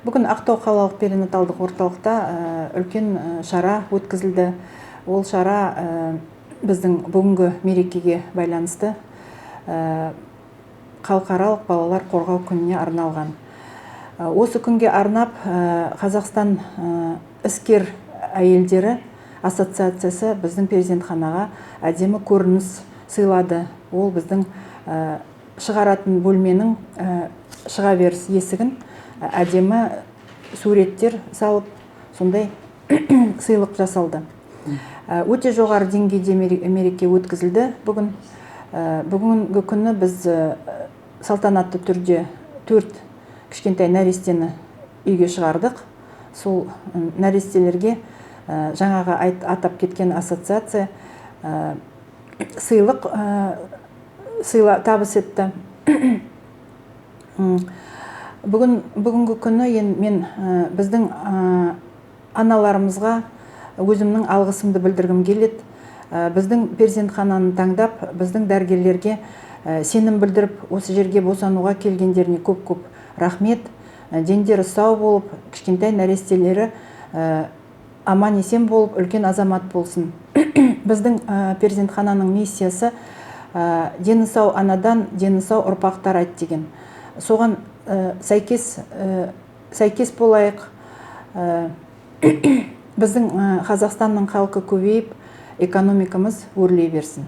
Бүгін Ақтау қалалық перинаталдық орталықта үлкен шара өткізілді. Ол шара біздің бүгінгі мерекеге байланысты халықаралық балалар қорғау күніне арналған. Осы күнге арнап Қазақстан іскер әйелдері ассоциациясы біздің перзентханаға әдемі көрініс сыйлады. Ол біздің шығаратын бөлменің шыға беріс есігін әдемі суреттер салып, сондай сыйлық жасалды. Өте жоғары деңгейде мереке өткізілді. Бүгінгі күні біз салтанатты түрде 4 кішкентай нәрестені үйге шығардық. Сол нәрестелерге жаңағы атап кеткен ассоциация сыйлық табыс етті. Бүгінгі күні мен біздің аналарымызға өзімнің алғысымды білдіргім келеді. Біздің перзентхананы таңдап, біздің дәрігерлерге сенім білдіріп, осы жерге босануға келгендеріне көп-көп рахмет. Дендері сау болып, кішкентай нәрестелері аман есен болып, үлкен азамат болсын. Біздің перзентхананың миссиясы дені сау анадан дені сау ұрпақтар айт деген. Соған сәйкес болайық. Біздің Қазақстанның халқы көбейіп, экономикамыз өрлей берсін.